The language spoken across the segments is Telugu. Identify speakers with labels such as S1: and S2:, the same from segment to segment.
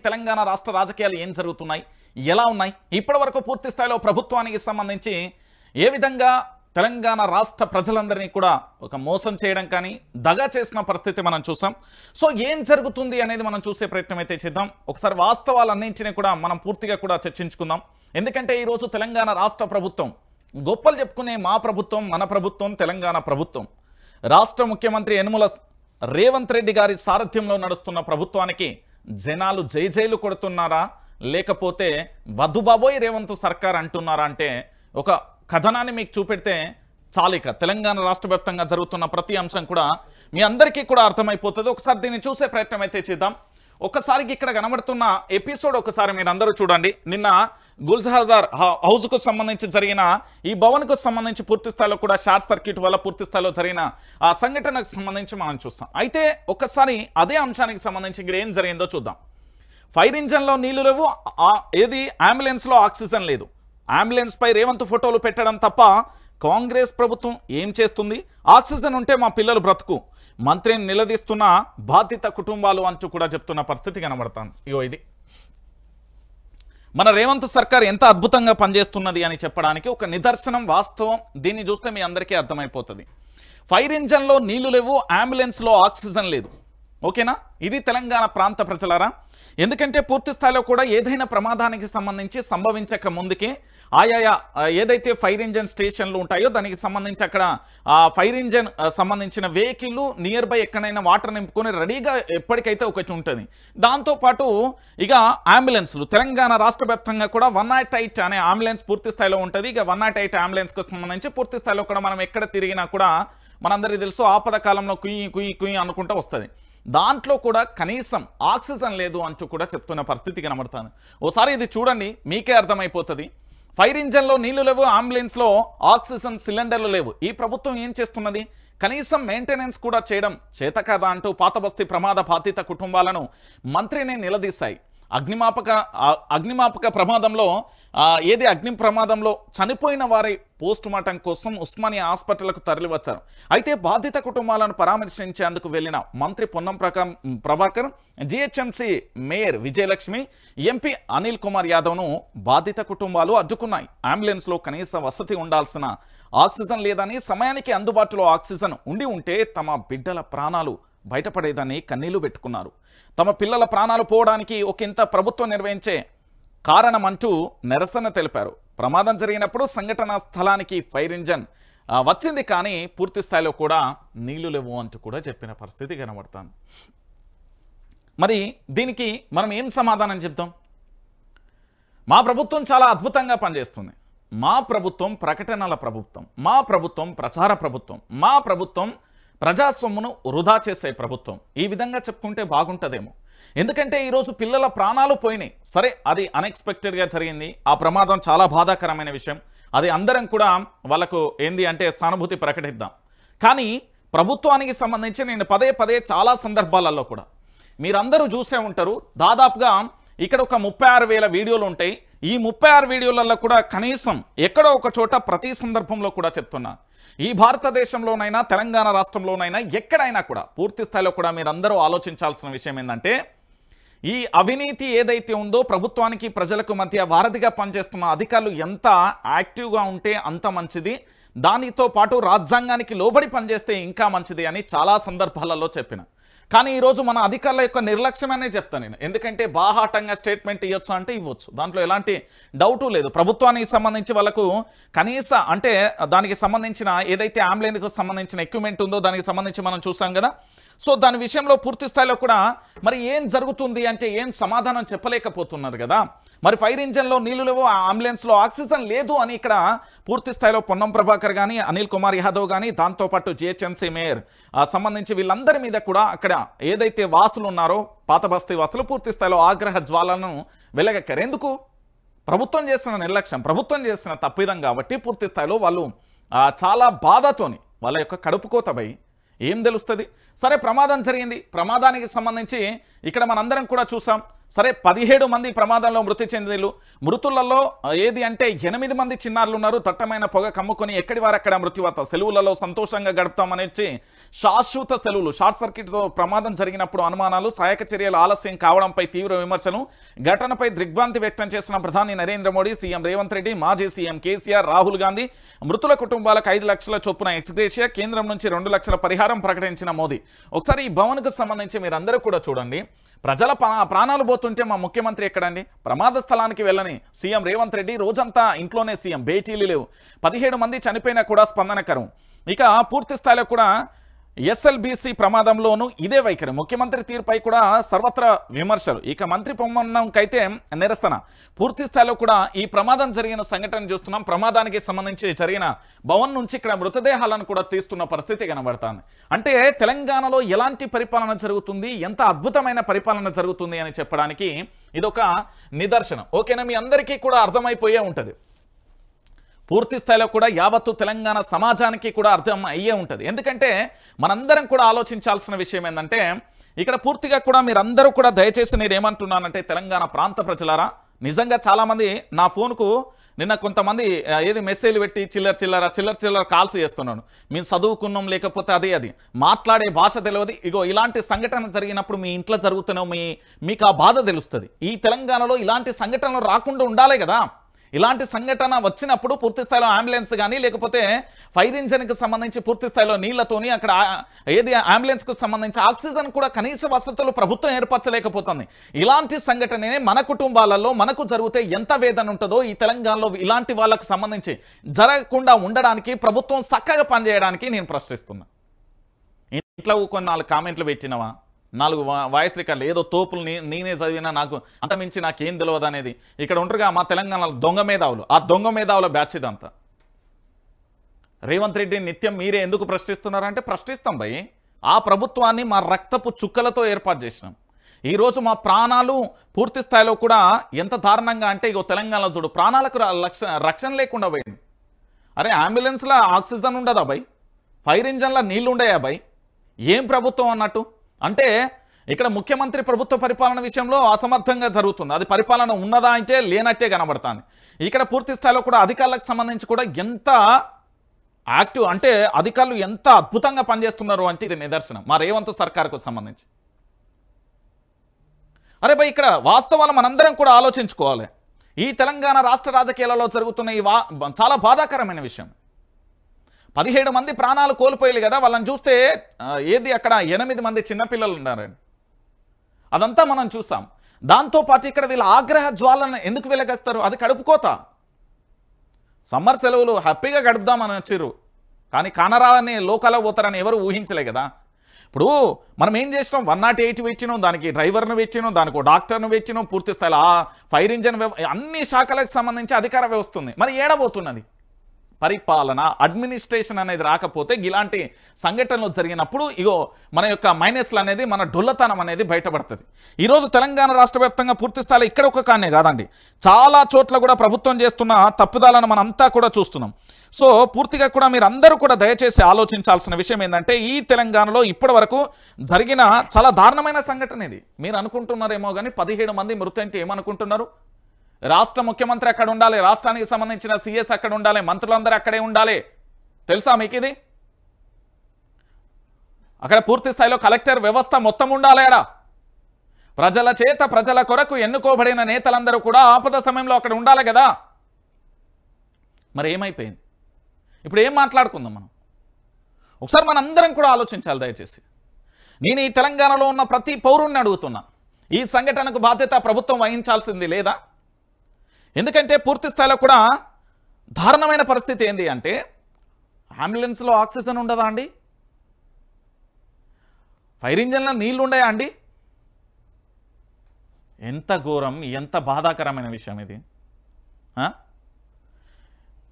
S1: తెలంగాణ రాష్ట్ర రాజకీయాలు ఏం జరుగుతున్నాయి, ఎలా ఉన్నాయి, ఇప్పటివరకు పూర్తి స్థాయిలో ప్రభుత్వానికి సంబంధించి ఏ విధంగా తెలంగాణ రాష్ట్ర ప్రజలందరినీ కూడా ఒక మోసం చేయడం కానీ దగా చేసిన పరిస్థితి మనం చూసాం. సో ఏం జరుగుతుంది అనేది మనం చూసే ప్రయత్నం అయితే చేద్దాం. ఒకసారి వాస్తవాలన్నింటినీ కూడా మనం పూర్తిగా కూడా చర్చించుకుందాం. ఎందుకంటే ఈరోజు తెలంగాణ రాష్ట్ర ప్రభుత్వం గొప్పలు చెప్పుకునే మా ప్రభుత్వం, మన ప్రభుత్వం, తెలంగాణ ప్రభుత్వం, రాష్ట్ర ముఖ్యమంత్రి యనుమల రేవంత్ రెడ్డి గారి సారథ్యంలో నడుస్తున్న ప్రభుత్వానికి జనాలు జైలు కొడుతున్నారా, లేకపోతే వద్దుబాబోయ్ రేవంత్ సర్కార్ అంటున్నారా అంటే ఒక కథనాన్ని మీకు చూపెడితే చాలిక తెలంగాణ రాష్ట్ర వ్యాప్తంగా జరుగుతున్న ప్రతి అంశం కూడా మీ అందరికీ కూడా అర్థమైపోతుంది. ఒకసారి దీన్ని చూసే ప్రయత్నం అయితే చేద్దాం. ఒకసారికి ఇక్కడ కనబడుతున్న ఎపిసోడ్ ఒకసారి మీరు అందరూ చూడండి. నిన్న గుల్జహాజార్ హౌస్కు సంబంధించి జరిగిన ఈ భవన్కు సంబంధించి పూర్తి స్థాయిలో కూడా షార్ట్ సర్క్యూట్ వల్ల పూర్తి స్థాయిలో జరిగిన ఆ సంఘటనకు సంబంధించి మనం చూస్తాం. అయితే ఒకసారి అదే అంశానికి సంబంధించి ఇక్కడ ఏం జరిగిందో చూద్దాం. ఫైర్ ఇంజన్లో నీళ్లు లేవు, ఏది అంబులెన్స్లో ఆక్సిజన్ లేదు. అంబులెన్స్ పై రేవంత్ ఫోటోలు పెట్టడం తప్ప కాంగ్రెస్ ప్రభుత్వం ఏం చేస్తుంది? ఆక్సిజన్ ఉంటే మా పిల్లలు బ్రతుకు, మంత్రిని నిలదీస్తున్న బాధిత కుటుంబాలు అంటూ కూడా చెప్తున్న పరిస్థితి కనబడతాను. ఇగో ఇది మన రేవంత్ సర్కార్ ఎంత అద్భుతంగా పనిచేస్తున్నది అని చెప్పడానికి ఒక నిదర్శనం, వాస్తవం. దీన్ని చూస్తే మీ అందరికీ అర్థమైపోతుంది. ఫైర్ ఇంజన్లో నీళ్లు లేవు, అంబులెన్స్లో ఆక్సిజన్ లేదు. ఓకేనా? ఇది తెలంగాణ ప్రాంత ప్రజలారా. ఎందుకంటే పూర్తి స్థాయిలో కూడా ఏదైనా ప్రమాదానికి సంబంధించి సంభవించక ముందుకే ఆయా ఏదైతే ఫైర్ ఇంజన్ స్టేషన్లు ఉంటాయో దానికి సంబంధించి అక్కడ ఫైర్ ఇంజన్ సంబంధించిన వెహికల్ నియర్ బై ఎక్కడైనా వాటర్ నింపుకొని రెడీగా ఎప్పటికైతే ఒకటి ఉంటుంది. దాంతోపాటు ఇక అంబులెన్స్లు తెలంగాణ రాష్ట్ర వ్యాప్తంగా కూడా 108 అనే అంబులెన్స్ పూర్తి స్థాయిలో ఉంటుంది. ఇక 108 అంబులెన్స్కు సంబంధించి పూర్తి స్థాయిలో కూడా మనం ఎక్కడ తిరిగినా కూడా మనందరికీ తెలుసు ఆపద కాలంలో కుయ్యి కుయ్యి కుయ్యి అనుకుంటూ వస్తుంది. దాంట్లో కూడా కనీసం ఆక్సిజన్ లేదు అంటూ కూడా చెప్తున్న పరిస్థితి కనబడుతుంది. ఓసారి ఇది చూడండి, మీకే అర్థమైపోతుంది. ఫైర్ ఇంజన్లో నీళ్లు లేవు, అంబులెన్స్లో ఆక్సిజన్ సిలిండర్లు లేవు. ఈ ప్రభుత్వం ఏం చేస్తున్నది? కనీసం మెయింటెనెన్స్ కూడా చేయడం చేత కదా అంటూ పాతబస్తీ ప్రమాద బాధిత కుటుంబాలను మంత్రిని నిలదీశాయి. అగ్నిమాపక ప్రమాదంలో అగ్ని ప్రమాదంలో చనిపోయిన వారి పోస్ట్ మార్టం కోసం ఉస్మానియా హాస్పిటల్కు తరలివచ్చారు. అయితే బాధిత కుటుంబాలను పరామర్శించేందుకు వెళ్లిన మంత్రి Ponnam Prabhakar, GHMC mayor Vijayalakshmi, MP Anil Kumar యాదవ్ను బాధిత కుటుంబాలు అడ్డుకున్నాయి. అంబులెన్స్లో కనీస వసతి ఉండాల్సిన ఆక్సిజన్ లేదని, సమయానికి అందుబాటులో ఆక్సిజన్ ఉండి ఉంటే తమ బిడ్డల ప్రాణాలు బయటపడేదని కన్నీళ్లు పెట్టుకున్నారు. తమ పిల్లల ప్రాణాలు పోవడానికి ఒకంత ప్రభుత్వం నిర్వహించే కారణమంటూ నిరసన తెలిపారు. ప్రమాదం జరిగినప్పుడు సంఘటనా స్థలానికి ఫైర్ ఇంజన్ వచ్చింది, కానీ పూర్తి స్థాయిలో కూడా నీళ్లు లేవు అంటూ కూడా చెప్పిన పరిస్థితి కనబడుతుంది. మరి దీనికి మనం ఏం సమాధానం చెప్తాం? మా ప్రభుత్వం చాలా అద్భుతంగా పనిచేస్తుంది, మా ప్రభుత్వం ప్రకటనల ప్రభుత్వం, మా ప్రభుత్వం ప్రచార ప్రభుత్వం, మా ప్రభుత్వం ప్రజాస్వామ్యను వృధా చేసే ప్రభుత్వం. ఈ విధంగా చెప్పుకుంటే బాగుంటుందేమో. ఎందుకంటే ఈరోజు పిల్లల ప్రాణాలు పోయినాయి. సరే, అది అన్ఎక్స్పెక్టెడ్గా జరిగింది. ఆ ప్రమాదం చాలా బాధాకరమైన విషయం. అది అందరం కూడా వాళ్ళకు ఏంది అంటే సానుభూతి ప్రకటిద్దాం. కానీ ప్రభుత్వానికి సంబంధించి నేను పదే చాలా సందర్భాలలో కూడా మీరందరూ చూసే ఉంటారు. దాదాపుగా ఇక్కడ ఒక 36,000 వీడియోలు ఉంటాయి. ఈ 36 వీడియోలలో కూడా కనీసం ఎక్కడో ఒక చోట ప్రతి సందర్భంలో కూడా చెప్తున్నా, ఈ భారతదేశంలోనైనా తెలంగాణ రాష్ట్రంలోనైనా ఎక్కడైనా కూడా పూర్తి స్థాయిలో కూడా మీరందరూ ఆలోచించాల్సిన విషయం ఏంటంటే, ఈ అవినీతి ఏదైతే ఉందో ప్రభుత్వానికి ప్రజలకు మధ్య వారధిగా పనిచేస్తున్న అధికారులు ఎంత యాక్టివ్గా ఉంటే అంత మంచిది, దానితో పాటు రాజ్యాంగానికి లోబడి పనిచేస్తే ఇంకా మంచిది అని చాలా సందర్భాలలో చెప్పిన. కానీ ఈరోజు మన అధికారుల యొక్క నిర్లక్ష్యమనే చెప్తాను నేను. ఎందుకంటే బాహాటంగా స్టేట్మెంట్ ఇవ్వచ్చు అంటే ఇవ్వచ్చు, దాంట్లో ఎలాంటి డౌటు లేదు. ప్రభుత్వానికి సంబంధించి వాళ్ళకు కనీస అంటే దానికి సంబంధించిన ఏదైతే అంబులెన్స్కు సంబంధించిన ఎక్విప్మెంట్ ఉందో దానికి సంబంధించి మనం చూసాం కదా. సో దాని విషయంలో పూర్తి స్థాయిలో కూడా మరి ఏం జరుగుతుంది అంటే ఏం సమాధానం చెప్పలేకపోతున్నారు కదా. మరి ఫైర్ ఇంజన్లో నీళ్లు లేవు, అంబులెన్స్లో ఆక్సిజన్ లేదు అని ఇక్కడ పూర్తి స్థాయిలో పొన్నం ప్రభాకర్ కానీ, అనిల్ కుమార్ యాదవ్ కానీ, దాంతోపాటు జిహెచ్ఎంసీ మేయర్ సంబంధించి వీళ్ళందరి మీద కూడా అక్కడ ఏదైతే వాసులు ఉన్నారో పాత బస్తీ వాసులు పూర్తి స్థాయిలో ఆగ్రహ జ్వాలను వెలగక్కారు. ఎందుకు? ప్రభుత్వం చేసిన నిర్లక్ష్యం, ప్రభుత్వం చేసిన తప్పిదం కాబట్టి పూర్తి స్థాయిలో వాళ్ళు చాలా బాధతోని వాళ్ళ యొక్క కడుపు కోతపై ఏం తెలుస్తుంది. సరే ప్రమాదం జరిగింది, ప్రమాదానికి సంబంధించి ఇక్కడ మనందరం కూడా చూసాం. సరే 17 మంది ప్రమాదంలో మృతి చెందిలు. మృతులలో ఏది అంటే 8 మంది చిన్నారులు ఉన్నారు. దట్టమైన పొగ కమ్ముకొని ఎక్కడి వారు అక్కడ మృత్యువాత. సెలవులలో సంతోషంగా గడుపుతామనేసి శాశ్వత సెలవులు. షార్ట్ సర్క్యూట్తో ప్రమాదం జరిగినప్పుడు అనుమానాలు, సహాయక చర్యలు ఆలస్యం కావడంపై తీవ్ర విమర్శలు. ఘటనపై దిగ్భ్రాంతి వ్యక్తం చేసిన ప్రధాని నరేంద్ర మోడీ, సీఎం రేవంత్ రెడ్డి, మాజీ సీఎం కేసీఆర్, రాహుల్ గాంధీ. మృతుల కుటుంబాలకు 5 లక్షల చొప్పున ఎక్స్గ్రేషియా, కేంద్రం నుంచి 2 లక్షల పరిహారం ప్రకటించిన మోదీ. ఒకసారి ఈ భవన్కు సంబంధించి మీరందరూ కూడా చూడండి. ప్రజల ప్రాణాలు పోతుంటే మా ముఖ్యమంత్రి ఎక్కడండి? ప్రమాద స్థలానికి వెళ్ళని సీఎం రేవంత్ రెడ్డి రోజంతా ఇంట్లోనే సీఎం, భేటీలు లేవు. 17 మంది చనిపోయినా కూడా స్పందనకరం. ఇక పూర్తి స్థాయిలో కూడా ఎస్ఎల్బీసీ ప్రమాదంలోనూ ఇదే వైఖరి. ముఖ్యమంత్రి తీరుపై కూడా సర్వత్రా విమర్శలు. ఇక మంత్రి పొమ్మనంకైతే నిరసన. పూర్తి స్థాయిలో కూడా ఈ ప్రమాదం జరిగిన సంఘటన చూస్తున్నాం. ప్రమాదానికి సంబంధించి జరిగిన భవన్ నుంచి ఇక్కడ మృతదేహాలను కూడా తీస్తున్న పరిస్థితి కనబడుతుంది. అంటే తెలంగాణలో ఎలాంటి పరిపాలన జరుగుతుంది, ఎంత అద్భుతమైన పరిపాలన జరుగుతుంది అని చెప్పడానికి ఇదొక నిదర్శనం. ఓకేనా, మీ అందరికీ కూడా అర్థమైపోయే ఉంటుంది. పూర్తి స్థాయిలో కూడా యావత్తు తెలంగాణ సమాజానికి కూడా అర్థం అయ్యే ఉంటుంది. ఎందుకంటే మనందరం కూడా ఆలోచించాల్సిన విషయం ఏంటంటే ఇక్కడ పూర్తిగా కూడా మీరందరూ కూడా దయచేసి నేను ఏమంటున్నానంటే తెలంగాణ ప్రాంత ప్రజలారా, నిజంగా చాలామంది నా ఫోన్కు నిన్న కొంతమంది ఏది మెసేజ్లు పెట్టి చిల్లర కాల్స్ చేస్తున్నాను. మేము చదువుకున్నాం లేకపోతే అది మాట్లాడే భాష తెలియదు. ఇగో ఇలాంటి సంఘటన జరిగినప్పుడు మీ ఇంట్లో జరుగుతున్నావు, మీకు ఆ బాధ తెలుస్తుంది. ఈ తెలంగాణలో ఇలాంటి సంఘటనలు రాకుండా ఉండాలి కదా. ఇలాంటి సంఘటన వచ్చినప్పుడు పూర్తి స్థాయిలో అంబులెన్స్ కానీ లేకపోతే ఫైర్ ఇంజన్కి సంబంధించి పూర్తి స్థాయిలో నీళ్లతోని అక్కడ ఏది అంబులెన్స్కు సంబంధించి ఆక్సిజన్ కూడా కనీస వసతులు ప్రభుత్వం ఏర్పరచలేకపోతుంది. ఇలాంటి సంఘటనే మన కుటుంబాలలో మనకు జరిగితే ఎంత వేదన ఉంటుందో ఈ తెలంగాణలో ఇలాంటి వాళ్ళకు సంబంధించి జరగకుండా ఉండడానికి ప్రభుత్వం చక్కగా పనిచేయడానికి నేను ప్రశ్నిస్తున్నా. ఇంట్లో కొన్ని 4 కామెంట్లు పెట్టినవా, 4 వాయిస్ రికార్డులు ఏదో తోపులు నేనే చదివినా నాకు అంతమించి నాకేం తెలియదు అనేది. ఇక్కడ ఉంటారుగా మా తెలంగాణలో దొంగ మేధావులు, ఆ దొంగ మేధావుల బ్యాచ్ ఇదంతా. రేవంత్ రెడ్డి నిత్యం మీరే ఎందుకు ప్రశ్నిస్తున్నారంటే ప్రశ్నిస్తాం భయ్. ఆ ప్రభుత్వాన్ని మా రక్తపు చుక్కలతో ఏర్పాటు చేసినాం. ఈరోజు మా ప్రాణాలు పూర్తి స్థాయిలో కూడా ఎంత దారుణంగా అంటే ఇగో తెలంగాణలో చూడు ప్రాణాలకు రక్షణ లేకుండా పోయింది. అరే అంబులెన్స్లో ఆక్సిజన్ ఉండదా భయ్, ఫైర్ ఇంజన్లో నీళ్లు ఉండయా భయ్, ఏం ప్రభుత్వం అన్నట్టు. అంటే ఇక్కడ ముఖ్యమంత్రి ప్రభుత్వ పరిపాలన విషయంలో అసమర్థంగా జరుగుతుంది. అది పరిపాలన ఉన్నదా అంటే లేనట్టే కనబడుతుంది. ఇక్కడ పూర్తి స్థాయిలో కూడా అధికారులకు సంబంధించి కూడా ఎంత యాక్టివ్ అంటే అధికారులు ఎంత అద్భుతంగా పనిచేస్తున్నారు అంటే ఇది నిదర్శనం మా రేవంత్ సర్కార్కు సంబంధించి. అరే భయ్ ఇక్కడ వాస్తవాలు మనందరం కూడా ఆలోచించుకోవాలి. ఈ తెలంగాణ రాష్ట్ర రాజకీయాలలో జరుగుతున్న ఈ చాలా బాధాకరమైన విషయం. 17 మంది ప్రాణాలు కోల్పోయారు కదా, వాళ్ళని చూస్తే ఏది అక్కడ 8 మంది చిన్నపిల్లలు ఉన్నారండి. అదంతా మనం చూసాం. దాంతోపాటు ఇక్కడ వీళ్ళ ఆగ్రహ జ్వాలను ఎందుకు వెలగక్తారు? అది కడుపుకోత. సమ్మర్ సెలవులు హ్యాపీగా గడుపుదామని వచ్చారు, కానీ కానరాని లోకాలో పోతారని ఎవరు ఊహించలే కదా. ఇప్పుడు మనం ఏం చేసినాం, 108 పెట్టినాం, దానికి డ్రైవర్ను పెట్టినాం, దానికి డాక్టర్ను పెట్టినాం, పూర్తి స్థాయిలో ఫైర్ ఇంజన్ అన్ని శాఖలకు సంబంధించి అధికార వ్యవస్థ ఉంది. మరి ఏడబోతున్నది పరిపాలన, అడ్మినిస్ట్రేషన్ అనేది రాకపోతే ఇలాంటి సంఘటనలు జరిగినప్పుడు ఇగో మన యొక్క మైనస్లు అనేది మన డొల్లతనం అనేది బయటపడుతుంది. ఈరోజు తెలంగాణ రాష్ట్ర వ్యాప్తంగా పూర్తి స్థాయిలో ఇక్కడ ఒక కానే కాదండి, చాలా చోట్ల కూడా ప్రభుత్వం చేస్తున్న తప్పుదాలను మనం అంతా కూడా చూస్తున్నాం. సో పూర్తిగా కూడా మీరు అందరూ కూడా దయచేసి ఆలోచించాల్సిన విషయం ఏంటంటే ఈ తెలంగాణలో ఇప్పటి వరకు జరిగిన చాలా దారుణమైన సంఘటన ఇది. మీరు అనుకుంటున్నారేమో కానీ 17 మంది మృతి అంటే ఏమనుకుంటున్నారు? రాష్ట్ర ముఖ్యమంత్రి అక్కడ ఉండాలి, రాష్ట్రానికి సంబంధించిన సీఎస్ అక్కడ ఉండాలి, మంత్రులందరూ అక్కడే ఉండాలి. తెలుసా మీకు ఇది? అక్కడ పూర్తి స్థాయిలో కలెక్టర్ వ్యవస్థ మొత్తం ఉండాలి. ఆడ ప్రజల చేత ప్రజల కొరకు ఎన్నుకోబడిన నేతలందరూ కూడా ఆపద సమయంలో అక్కడ ఉండాలి కదా. మరి ఏమైపోయింది? ఇప్పుడు ఏం మాట్లాడుకుందాం మనం? ఒకసారి మనందరం కూడా ఆలోచించాలి దయచేసి. నేను ఈ తెలంగాణలో ఉన్న ప్రతి పౌరుణ్ణి అడుగుతున్నా, ఈ సంఘటనకు బాధ్యత ప్రభుత్వం వహించాల్సింది లేదా? ఎందుకంటే పూర్తి స్థాయిలో కూడా దారుణమైన పరిస్థితి ఏంటి అంటే అంబులెన్స్లో ఆక్సిజన్ ఉండదా అండి? ఫైర్ ఇంజన్లో నీళ్ళు ఉండయా అండి? ఎంత ఘోరం, ఎంత బాధాకరమైన విషయం ఇది.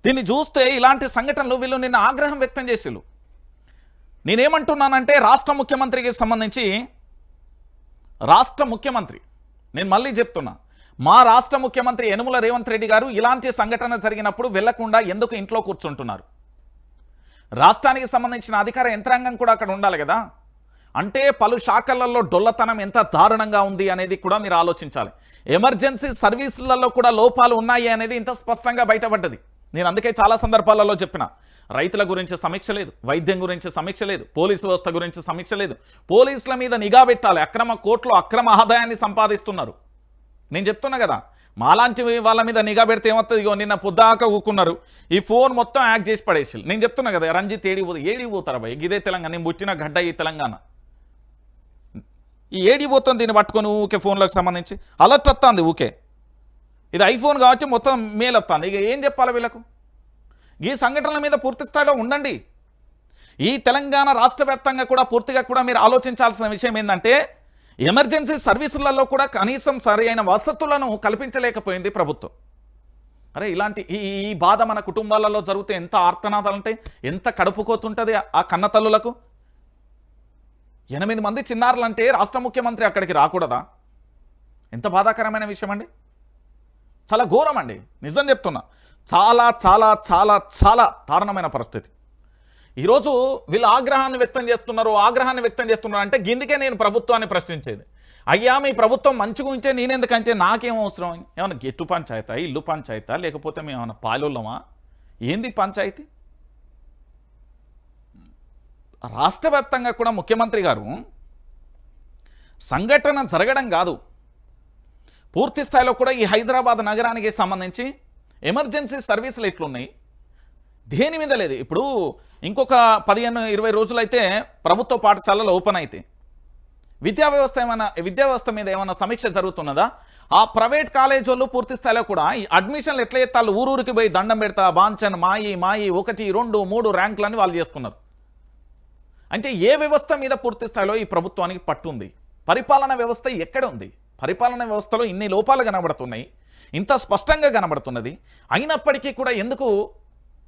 S1: దీన్ని చూస్తే ఇలాంటి సంఘటనలు వీళ్ళు నిన్న ఆగ్రహం వ్యక్తం చేసిళ్ళు. నేనేమంటున్నానంటే రాష్ట్ర ముఖ్యమంత్రికి సంబంధించి నేను మళ్ళీ చెప్తున్నా, మా రాష్ట్ర ముఖ్యమంత్రి యనుమల రేవంత్ రెడ్డి గారు ఇలాంటి సంఘటన జరిగినప్పుడు వెళ్లకుండా ఎందుకు ఇంట్లో కూర్చుంటున్నారు? రాష్ట్రానికి సంబంధించిన అధికార యంత్రాంగం కూడా అక్కడ ఉండాలి కదా. అంటే పలు శాఖలలో డొల్లతనం ఎంత దారుణంగా ఉంది అనేది కూడా మీరు ఆలోచించాలి. ఎమర్జెన్సీ సర్వీసులలో కూడా లోపాలు ఉన్నాయి అనేది ఇంత స్పష్టంగా బయటపడ్డది. నేను అందుకే చాలా సందర్భాలలో చెప్పిన, రైతుల గురించి సమీక్ష లేదు, వైద్యం గురించి సమీక్ష లేదు, పోలీసు వ్యవస్థ గురించి సమీక్ష లేదు. పోలీసుల మీద నిఘా పెట్టాలి. అక్రమ కోర్టులో అక్రమ ఆదాయాన్ని సంపాదిస్తున్నారు. నేను చెప్తున్నా కదా, మాలాంటి వాళ్ళ మీద నిఘా పెడితే ఏమవుతుంది? ఇగో నిన్న పొద్దాక ఊకున్నారు, ఈ ఫోన్ మొత్తం యాక్ట్ చేసి పడేసి. నేను చెప్తున్నా కదా, రంజిత్ ఏడిపోతారా భయ్? ఇదే తెలంగాణ, నేను పుట్టిన గడ్డ ఈ తెలంగాణ. ఈ ఏడిపోతుంది దీన్ని పట్టుకొని ఊకే ఫోన్లకు సంబంధించి అలర్ట్ వస్తుంది ఊకే. ఇది ఐఫోన్ కాబట్టి మొత్తం మేల్ వస్తుంది. ఇక ఏం చెప్పాలి వీళ్ళకు? ఈ సంఘటనల మీద పూర్తి స్థాయిలో ఉండండి. ఈ తెలంగాణ రాష్ట్ర వ్యాప్తంగా కూడా పూర్తిగా కూడా మీరు ఆలోచించాల్సిన విషయం ఏంటంటే, ఎమర్జెన్సీ సర్వీసులలో కూడా కనీసం సరైన వసతులను కల్పించలేకపోయింది ప్రభుత్వం. అరే ఇలాంటి ఈ బాధ మన కుటుంబాలలో జరిగితే ఎంత ఆర్తనాదాలంటే, ఎంత కడుపుకోతుంటుంది ఆ కన్నతల్లులకు. 8 మంది చిన్నారులంటే రాష్ట్ర ముఖ్యమంత్రి అక్కడికి రాకూడదా? ఎంత బాధాకరమైన విషయం అండి. చాలా ఘోరం అండి, నిజం చెప్తున్నా. చాలా చాలా చాలా చాలా దారుణమైన పరిస్థితి. ఈరోజు వీళ్ళు ఆగ్రహాన్ని వ్యక్తం చేస్తున్నారు అంటే గిందికే నేను ప్రభుత్వాన్ని ప్రశ్నించేది. అయ్యా మీ ప్రభుత్వం మంచిగా ఉంటే నేనెందుకంటే నాకేం అవసరం? ఏమన్నా గెట్టు పంచాయతా, ఇల్లు పంచాయతా, లేకపోతే మేము ఏమన్నా పాలోళ్ళమా? ఏంది పంచాయతీ? రాష్ట్ర వ్యాప్తంగా కూడా ముఖ్యమంత్రి గారు సంఘటన జరగడం కాదు, పూర్తి స్థాయిలో కూడా ఈ హైదరాబాద్ నగరానికి సంబంధించి ఎమర్జెన్సీ సర్వీసులు ఎట్లున్నాయి, దేని మీద లేదు. ఇప్పుడు ఇంకొక 15-20 రోజులైతే ప్రభుత్వ పాఠశాలలు ఓపెన్ అయితే విద్యా వ్యవస్థ మీద ఏమైనా సమీక్ష జరుగుతున్నదా? ఆ ప్రైవేట్ కాలేజ్ వాళ్ళు పూర్తి స్థాయిలో కూడా ఈ అడ్మిషన్లు ఎట్లా చేస్తారు? ఊరూరికి పోయి దండం పెడతా, బాంచన్, మాయి 1, 2, 3 ర్యాంకులని వాళ్ళు చేసుకున్నారు. అంటే ఏ వ్యవస్థ మీద పూర్తి స్థాయిలో ఈ ప్రభుత్వానికి పట్టుంది? పరిపాలన వ్యవస్థ ఎక్కడ ఉంది? పరిపాలన వ్యవస్థలో ఇన్ని లోపాలు కనబడుతున్నాయి, ఇంత స్పష్టంగా కనబడుతున్నది. అయినప్పటికీ కూడా ఎందుకు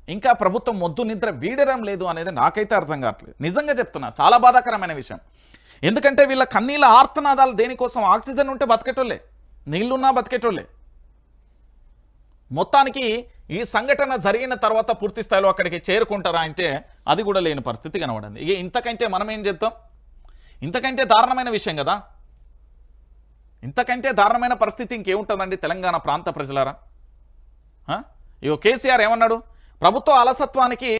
S1: ఇంకా ప్రభుత్వం మొద్దు నిద్ర వీడడం లేదు అనేది నాకైతే అర్థం కావట్లేదు. నిజంగా చెప్తున్నా, చాలా బాధాకరమైన విషయం. ఎందుకంటే వీళ్ళ కన్నీళ్ళ ఆర్తనాదాలు దేనికోసం? ఆక్సిజన్ ఉంటే బతికేటోళ్ళే, నీళ్లున్నా బతికేటోళ్ళే. మొత్తానికి ఈ సంఘటన జరిగిన తర్వాత పూర్తి స్థాయిలో అక్కడికి చేరుకుంటారా అంటే అది కూడా లేని పరిస్థితి కనబడింది. ఇక ఇంతకంటే మనం ఏం చెప్తాం? ఇంతకంటే దారుణమైన విషయం కదా. ఇంతకంటే దారుణమైన పరిస్థితి ఇంకేముంటుందండి తెలంగాణ ప్రాంత ప్రజలారా? ఇగో కేసీఆర్ ఏమన్నాడు? ప్రభుత్వ అలసత్వానికి